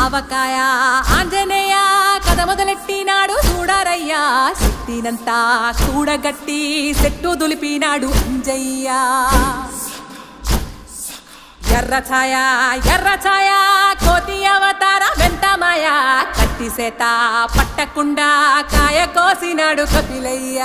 ఆవకాయ ఆంజనేయ కథ మొదలెట్టినాడు చూడరయ్యా శక్తినంతా కూడగట్టి చెట్టు దులిపినాడు అంజయ్య ఎర్ర ఛాయ కోతి అవతార వెంటమాయ కత్తి సేత పట్టకుండా కాయ కోసినాడు కపిలయ్య